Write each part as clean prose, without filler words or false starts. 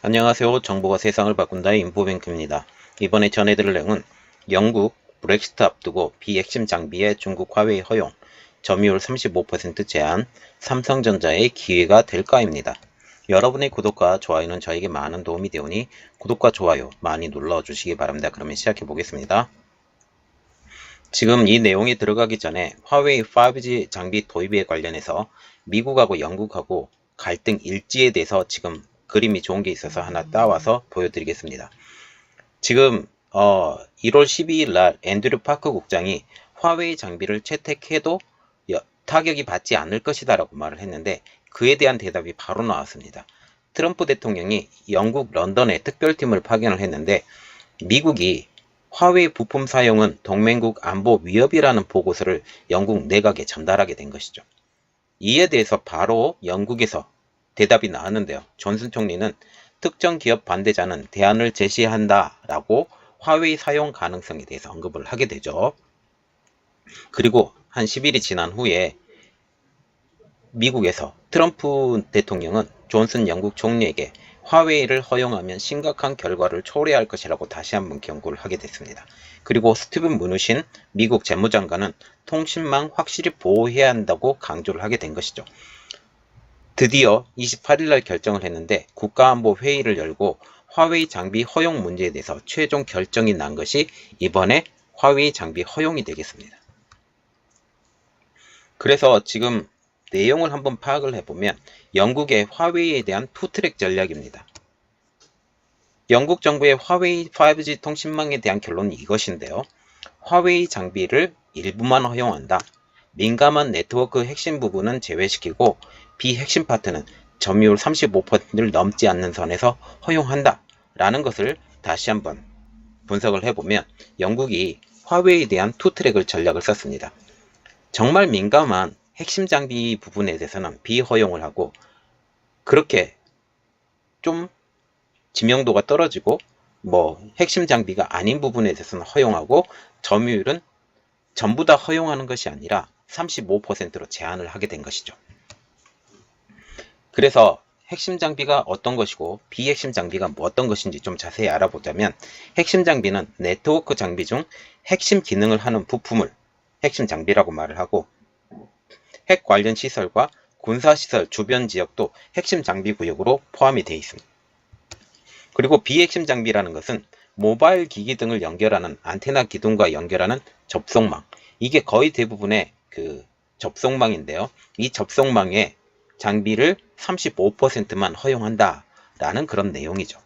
안녕하세요. 정보가 세상을 바꾼다의 인포뱅크입니다. 이번에 전해드릴 내용은 영국 브렉시트 앞두고 비핵심 장비의 중국 화웨이 허용, 점유율 35% 제한, 삼성전자의 기회가 될까입니다. 여러분의 구독과 좋아요는 저에게 많은 도움이 되오니 구독과 좋아요 많이 눌러주시기 바랍니다. 그러면 시작해 보겠습니다. 지금 이 내용이 들어가기 전에 화웨이 5G 장비 도입에 관련해서 미국하고 영국하고 갈등 일지에 대해서 지금 그림이 좋은 게 있어서 하나 따와서 보여드리겠습니다. 지금 1월 12일 날 앤드류 파크 국장이 화웨이 장비를 채택해도 타격이 받지 않을 것이다 라고 말을 했는데 그에 대한 대답이 바로 나왔습니다. 트럼프 대통령이 영국 런던에 특별팀을 파견을 했는데 미국이 화웨이 부품 사용은 동맹국 안보 위협이라는 보고서를 영국 내각에 전달하게 된 것이죠. 이에 대해서 바로 영국에서 대답이 나왔는데요. 존슨 총리는 특정 기업 반대자는 대안을 제시한다 라고 화웨이 사용 가능성에 대해서 언급을 하게 되죠. 그리고 한 10일이 지난 후에 미국에서 트럼프 대통령은 존슨 영국 총리에게 화웨이를 허용하면 심각한 결과를 초래할 것이라고 다시 한번 경고를 하게 됐습니다. 그리고 스티븐 무누신 미국 재무장관은 통신망 확실히 보호해야 한다고 강조를 하게 된 것이죠. 드디어 28일날 결정을 했는데 국가안보 회의를 열고 화웨이 장비 허용 문제에 대해서 최종 결정이 난 것이 이번에 화웨이 장비 허용이 되겠습니다. 그래서 지금 내용을 한번 파악을 해보면 영국의 화웨이에 대한 투트랙 전략입니다. 영국 정부의 화웨이 5G 통신망에 대한 결론은 이것인데요. 화웨이 장비를 일부만 허용한다. 민감한 네트워크 핵심 부분은 제외시키고 비핵심 파트는 점유율 35%를 넘지 않는 선에서 허용한다 라는 것을 다시 한번 분석을 해보면 영국이 화웨이에 대한 투트랙을 전략을 썼습니다. 정말 민감한 핵심 장비 부분에 대해서는 비허용을 하고 그렇게 좀 지명도가 떨어지고 핵심 장비가 아닌 부분에 대해서는 허용하고 점유율은 전부 다 허용하는 것이 아니라 35%로 제한을 하게 된 것이죠. 그래서 핵심 장비가 어떤 것이고 비핵심 장비가 어떤 것인지 좀 자세히 알아보자면 핵심 장비는 네트워크 장비 중 핵심 기능을 하는 부품을 핵심 장비라고 말을 하고 핵 관련 시설과 군사시설 주변 지역도 핵심 장비 구역으로 포함이 되어 있습니다. 그리고 비핵심 장비라는 것은 모바일 기기 등을 연결하는 안테나 기둥과 연결하는 접속망, 이게 거의 대부분의 그 접속망인데요. 이 접속망에 장비를 35%만 허용한다 라는 그런 내용이죠.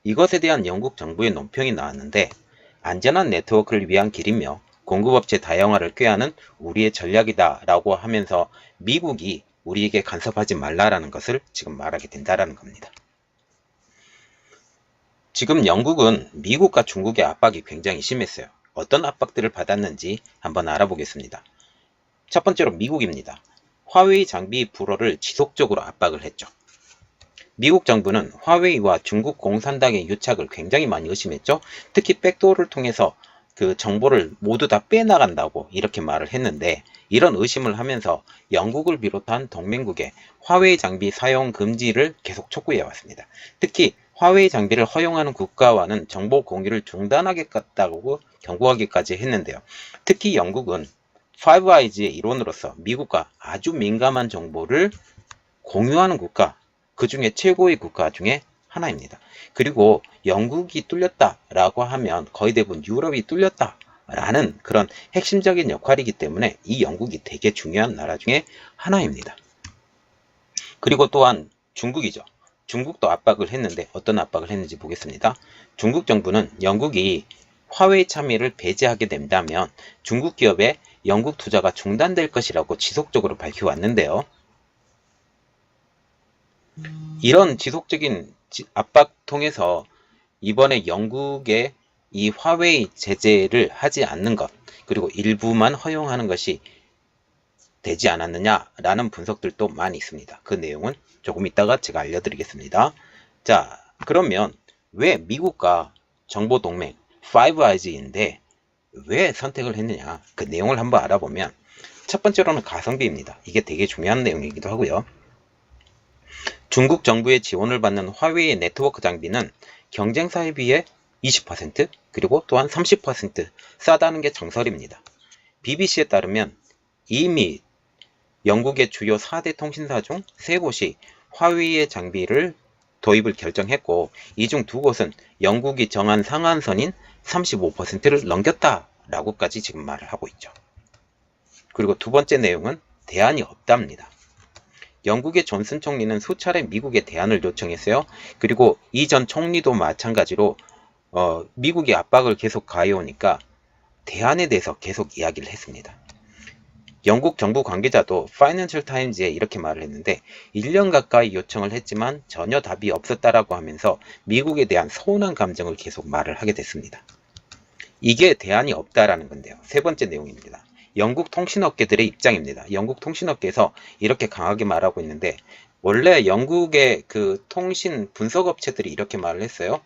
이것에 대한 영국 정부의 논평이 나왔는데 안전한 네트워크를 위한 길이며 공급업체 다양화를 꾀하는 우리의 전략이다 라고 하면서 미국이 우리에게 간섭하지 말라라는 것을 지금 말하게 된다라는 겁니다. 지금 영국은 미국과 중국의 압박이 굉장히 심했어요. 어떤 압박들을 받았는지 한번 알아보겠습니다. 첫 번째로 미국입니다. 화웨이 장비 불허를 지속적으로 압박을 했죠. 미국 정부는 화웨이와 중국 공산당의 유착을 굉장히 많이 의심했죠. 특히 백도어를 통해서 그 정보를 모두 다 빼나간다고 이렇게 말을 했는데 이런 의심을 하면서 영국을 비롯한 동맹국에 화웨이 장비 사용 금지를 계속 촉구해 왔습니다. 특히 화웨이 장비를 허용하는 국가와는 정보 공유를 중단하겠다고 경고하기까지 했는데요. 특히 영국은 5I즈의 일원으로서 미국과 아주 민감한 정보를 공유하는 국가, 그 중에 최고의 국가 중에 하나입니다. 그리고 영국이 뚫렸다라고 하면 거의 대부분 유럽이 뚫렸다라는 그런 핵심적인 역할이기 때문에 이 영국이 되게 중요한 나라 중에 하나입니다. 그리고 또한 중국이죠. 중국도 압박을 했는데 어떤 압박을 했는지 보겠습니다. 중국 정부는 영국이 화웨이 참여를 배제하게 된다면 중국 기업의 영국 투자가 중단될 것이라고 지속적으로 밝혀왔는데요. 이런 지속적인 압박 통해서 이번에 영국의 이 화웨이 제재를 하지 않는 것, 그리고 일부만 허용하는 것이 되지 않았느냐라는 분석들도 많이 있습니다. 그 내용은 조금 이따가 제가 알려드리겠습니다. 자, 그러면 왜 미국과 정보동맹 5I즈인데 왜 선택을 했느냐, 그 내용을 한번 알아보면 첫 번째로는 가성비입니다. 이게 되게 중요한 내용이기도 하고요. 중국 정부의 지원을 받는 화웨이의 네트워크 장비는 경쟁사에 비해 20% 그리고 또한 30% 싸다는 게 정설입니다. BBC에 따르면 이미 영국의 주요 4대 통신사 중 3곳이 화웨이의 장비를 도입을 결정했고, 이 중 2곳은 영국이 정한 상한선인 35%를 넘겼다라고까지 지금 말을 하고 있죠. 그리고 두 번째 내용은 대안이 없답니다. 영국의 존슨 총리는 수차례 미국에 대안을 요청했어요. 그리고 이 전 총리도 마찬가지로 미국이 압박을 계속 가해오니까 대안에 대해서 계속 이야기를 했습니다. 영국 정부 관계자도 파이낸셜 타임즈에 이렇게 말을 했는데 1년 가까이 요청을 했지만 전혀 답이 없었다라고 하면서 미국에 대한 서운한 감정을 계속 말을 하게 됐습니다. 이게 대안이 없다라는 건데요. 세 번째 내용입니다. 영국 통신업계들의 입장입니다. 영국 통신업계에서 이렇게 강하게 말하고 있는데, 원래 영국의 그 통신 분석업체들이 이렇게 말을 했어요.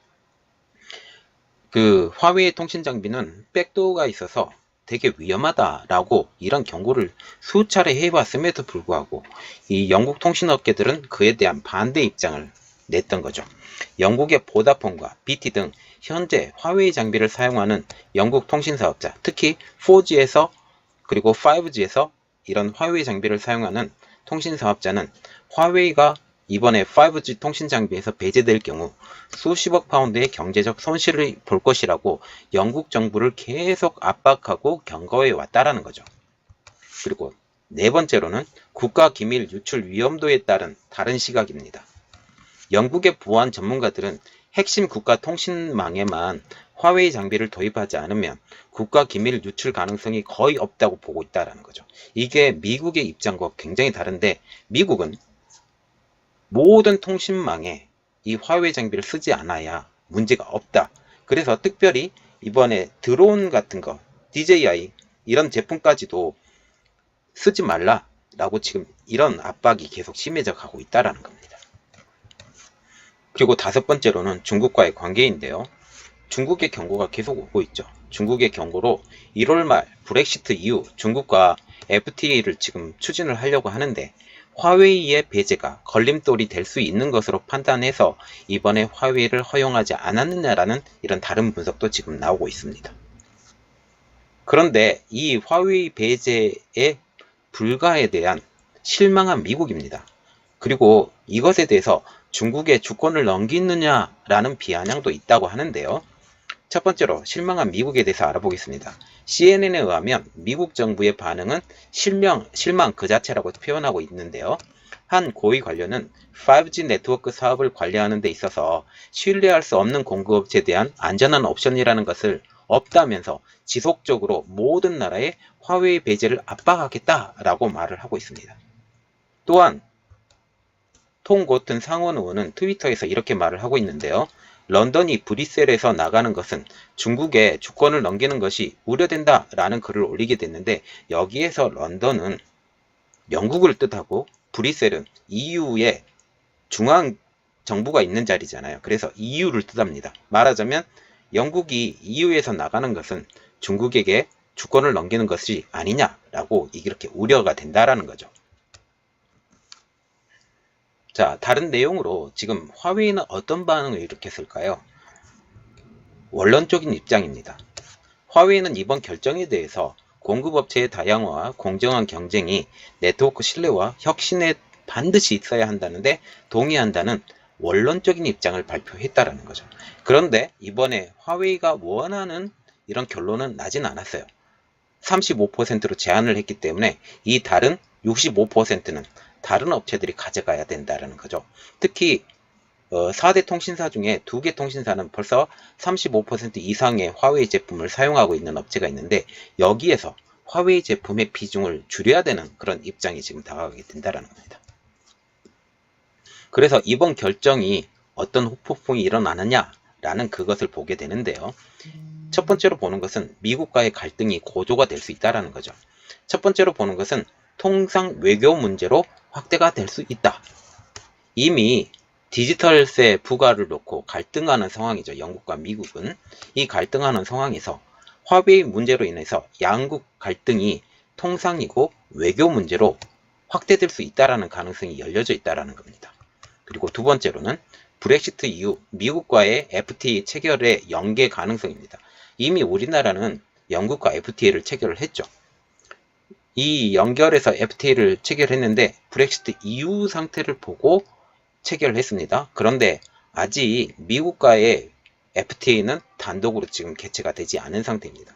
그 화웨이 통신 장비는 백도어가 있어서 되게 위험하다라고 이런 경고를 수차례 해왔음에도 불구하고 이 영국 통신업계들은 그에 대한 반대 입장을 냈던 거죠. 영국의 보다폰과 BT 등 현재 화웨이 장비를 사용하는 영국 통신사업자, 특히 4G에서 그리고 5G에서 이런 화웨이 장비를 사용하는 통신사업자는 화웨이가 이번에 5G 통신 장비에서 배제될 경우 수십억 파운드의 경제적 손실을 볼 것이라고 영국 정부를 계속 압박하고 경고해 왔다라는 거죠. 그리고 네 번째로는 국가 기밀 유출 위험도에 따른 다른 시각입니다. 영국의 보안 전문가들은 핵심 국가 통신망에만 화웨이 장비를 도입하지 않으면 국가 기밀 유출 가능성이 거의 없다고 보고 있다는 거죠. 이게 미국의 입장과 굉장히 다른데, 미국은 모든 통신망에 이 화웨이 장비를 쓰지 않아야 문제가 없다. 그래서 특별히 이번에 드론 같은 거, DJI 이런 제품까지도 쓰지 말라라고 지금 이런 압박이 계속 심해져 가고 있다는 겁니다. 그리고 다섯 번째로는 중국과의 관계인데요. 중국의 경고가 계속 오고 있죠. 중국의 경고로 1월 말 브렉시트 이후 중국과 FTA를 지금 추진을 하려고 하는데, 화웨이의 배제가 걸림돌이 될 수 있는 것으로 판단해서 이번에 화웨이를 허용하지 않았느냐라는 이런 다른 분석도 지금 나오고 있습니다. 그런데 이 화웨이 배제의 불가에 대한 실망한 미국입니다. 그리고 이것에 대해서 중국에 주권을 넘기느냐라는 비아냥도 있다고 하는데요. 첫 번째로 실망한 미국에 대해서 알아보겠습니다. CNN에 의하면 미국 정부의 반응은 실망 그 자체라고 표현하고 있는데요. 한 고위 관료는 5G 네트워크 사업을 관리하는 데 있어서 신뢰할 수 없는 공급업체에 대한 안전한 옵션이라는 것을 없다면서 지속적으로 모든 나라의 화웨이 배제를 압박하겠다라고 말을 하고 있습니다. 또한 톰 고튼 상원 의원은 트위터에서 이렇게 말을 하고 있는데요. 런던이 브뤼셀에서 나가는 것은 중국에 주권을 넘기는 것이 우려된다라는 글을 올리게 됐는데, 여기에서 런던은 영국을 뜻하고 브뤼셀은 EU의 중앙 정부가 있는 자리잖아요. 그래서 EU를 뜻합니다. 말하자면 영국이 EU에서 나가는 것은 중국에게 주권을 넘기는 것이 아니냐라고 이렇게 우려가 된다라는 거죠. 자, 다른 내용으로 지금 화웨이는 어떤 반응을 일으켰을까요? 원론적인 입장입니다. 화웨이는 이번 결정에 대해서 공급업체의 다양화와 공정한 경쟁이 네트워크 신뢰와 혁신에 반드시 있어야 한다는데 동의한다는 원론적인 입장을 발표했다라는 거죠. 그런데 이번에 화웨이가 원하는 이런 결론은 나진 않았어요. 35%로 제한을 했기 때문에 이 다른 65%는 다른 업체들이 가져가야 된다는 거죠. 특히 4대 통신사 중에 2개 통신사는 벌써 35% 이상의 화웨이 제품을 사용하고 있는 업체가 있는데, 여기에서 화웨이 제품의 비중을 줄여야 되는 그런 입장이 지금 다가가게 된다는 겁니다. 그래서 이번 결정이 어떤 후폭풍이 일어나느냐라는 그것을 보게 되는데요. 첫 번째로 보는 것은 미국과의 갈등이 고조가 될 수 있다는 거죠. 첫 번째로 보는 것은 통상 외교 문제로 확대가 될 수 있다. 이미 디지털세 부과를 놓고 갈등하는 상황이죠. 영국과 미국은. 이 갈등하는 상황에서 화웨이 문제로 인해서 양국 갈등이 통상이고 외교 문제로 확대될 수 있다는 가능성이 열려져 있다는 겁니다. 그리고 두 번째로는 브렉시트 이후 미국과의 FTA 체결의 연계 가능성입니다. 이미 우리나라는 영국과 FTA를 체결을 했죠. 이 연결해서 FTA를 체결했는데 브렉시트 이후 상태를 보고 체결을 했습니다. 그런데 아직 미국과의 FTA는 단독으로 지금 개최가 되지 않은 상태입니다.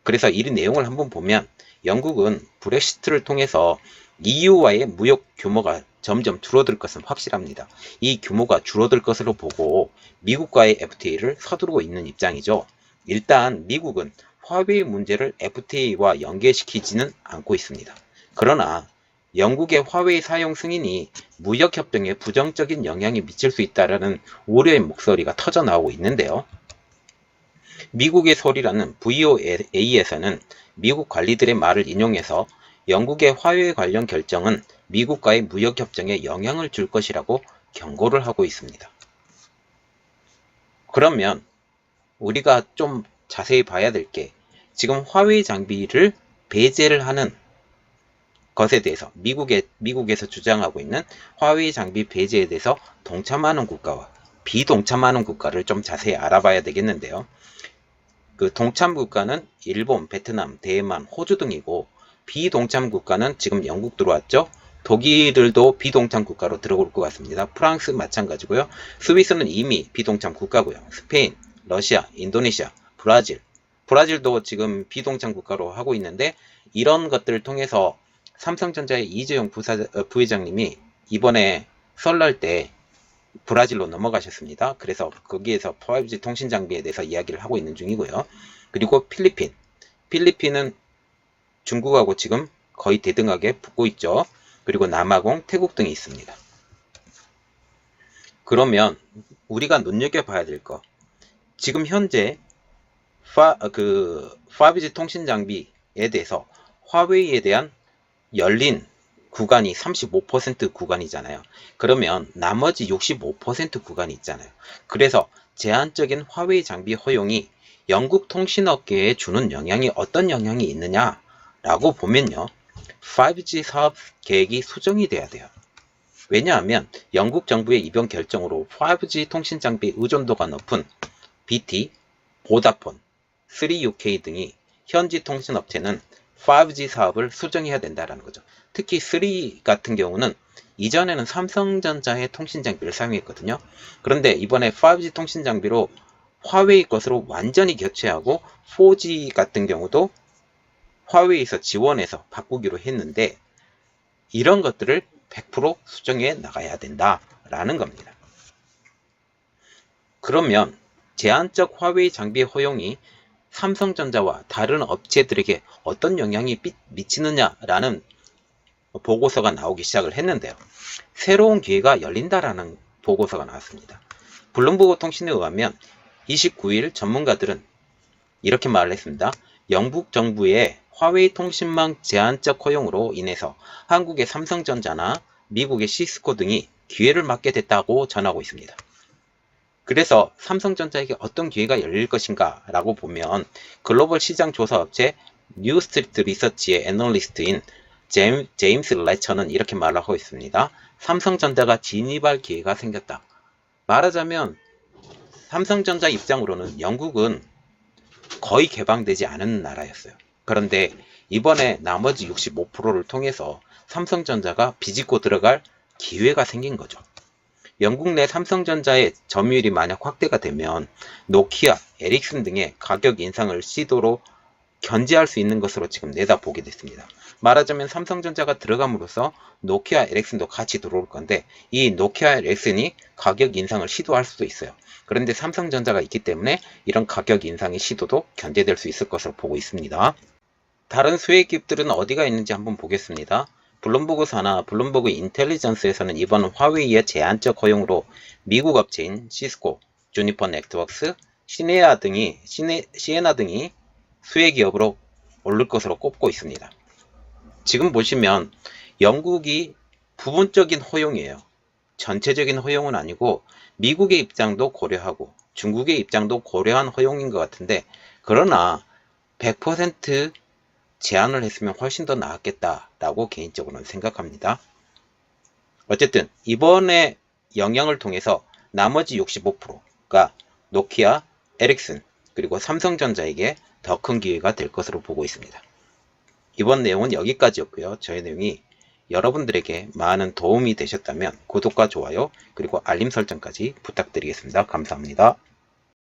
그래서 이 내용을 한번 보면 영국은 브렉시트를 통해서 EU와의 무역 규모가 점점 줄어들 것은 확실합니다. 이 규모가 줄어들 것으로 보고 미국과의 FTA를 서두르고 있는 입장이죠. 일단 미국은 화웨이 문제를 FTA와 연계시키지는 않고 있습니다. 그러나 영국의 화웨이 사용 승인이 무역협정에 부정적인 영향이 미칠 수 있다는 우려의 목소리가 터져나오고 있는데요. 미국의 소리라는 VOA에서는 미국 관리들의 말을 인용해서 영국의 화웨이 관련 결정은 미국과의 무역협정에 영향을 줄 것이라고 경고를 하고 있습니다. 그러면 우리가 좀 자세히 봐야 될 게 지금 화웨이 장비를 배제를 하는 것에 대해서 미국에서 주장하고 있는 화웨이 장비 배제에 대해서 동참하는 국가와 비동참하는 국가를 좀 자세히 알아봐야 되겠는데요. 그 동참 국가는 일본, 베트남, 대만, 호주 등이고 비동참 국가는 지금 영국 들어왔죠. 독일들도 비동참 국가로 들어올 것 같습니다. 프랑스 마찬가지고요. 스위스는 이미 비동참 국가고요. 스페인, 러시아, 인도네시아, 브라질도 지금 비동참 국가로 하고 있는데 이런 것들을 통해서 삼성전자의 이재용 부회장님이 이번에 설날 때 브라질로 넘어가셨습니다. 그래서 거기에서 5G 통신 장비에 대해서 이야기를 하고 있는 중이고요. 그리고 필리핀은 중국하고 지금 거의 대등하게 붙고 있죠. 그리고 남아공, 태국 등이 있습니다. 그러면 우리가 눈여겨봐야 될 거, 지금 현재 5G 통신 장비에 대해서 화웨이에 대한 열린 구간이 35% 구간이잖아요. 그러면 나머지 65% 구간이 있잖아요. 그래서 제한적인 화웨이 장비 허용이 영국 통신업계에 주는 영향이 어떤 영향이 있느냐라고 보면요. 5G 사업 계획이 수정이 돼야 돼요. 왜냐하면 영국 정부의 이번 결정으로 5G 통신 장비 의존도가 높은 BT, 보다폰, 3UK 등이 현지 통신업체는 5G 사업을 수정해야 된다는 거죠. 특히 3 같은 경우는 이전에는 삼성전자의 통신 장비를 사용했거든요. 그런데 이번에 5G 통신 장비로 화웨이 것으로 완전히 교체하고 4G 같은 경우도 화웨이에서 지원해서 바꾸기로 했는데 이런 것들을 100% 수정해 나가야 된다라는 겁니다. 그러면 제한적 화웨이 장비 허용이 삼성전자와 다른 업체들에게 어떤 영향이 미치느냐라는 보고서가 나오기 시작을 했는데요. 새로운 기회가 열린다라는 보고서가 나왔습니다. 블룸버그 통신에 의하면 29일 전문가들은 이렇게 말을 했습니다. 영국 정부의 화웨이 통신망 제한적 허용으로 인해서 한국의 삼성전자나 미국의 시스코 등이 기회를 맞게 됐다고 전하고 있습니다. 그래서 삼성전자에게 어떤 기회가 열릴 것인가 라고 보면 글로벌 시장 조사 업체 뉴스트리트 리서치의 애널리스트인 제임스 레처는 이렇게 말을 하고 있습니다. 삼성전자가 진입할 기회가 생겼다. 말하자면 삼성전자 입장으로는 영국은 거의 개방되지 않은 나라였어요. 그런데 이번에 나머지 65%를 통해서 삼성전자가 비집고 들어갈 기회가 생긴 거죠. 영국 내 삼성전자의 점유율이 만약 확대가 되면 노키아, 에릭슨 등의 가격 인상을 시도로 견제할 수 있는 것으로 지금 내다보게 됐습니다. 말하자면 삼성전자가 들어감으로써 노키아, 에릭슨도 같이 들어올 건데 이 노키아, 에릭슨이 가격 인상을 시도할 수도 있어요. 그런데 삼성전자가 있기 때문에 이런 가격 인상의 시도도 견제될 수 있을 것으로 보고 있습니다. 다른 수혜 기업들은 어디가 있는지 한번 보겠습니다. 블룸버그사나 블룸버그 인텔리전스에서는 이번 화웨이의 제한적 허용으로 미국 업체인 시스코, 주니퍼 네트워크스, 시에나 등이 수혜 기업으로 오를 것으로 꼽고 있습니다. 지금 보시면 영국이 부분적인 허용이에요. 전체적인 허용은 아니고 미국의 입장도 고려하고 중국의 입장도 고려한 허용인 것 같은데 그러나 100% 제한을 했으면 훨씬 더 나았겠다라고 개인적으로는 생각합니다. 어쨌든 이번에 영향을 통해서 나머지 65%가 노키아, 에릭슨, 그리고 삼성전자에게 더 큰 기회가 될 것으로 보고 있습니다. 이번 내용은 여기까지였고요. 저의 내용이 여러분들에게 많은 도움이 되셨다면 구독과 좋아요, 그리고 알림 설정까지 부탁드리겠습니다. 감사합니다.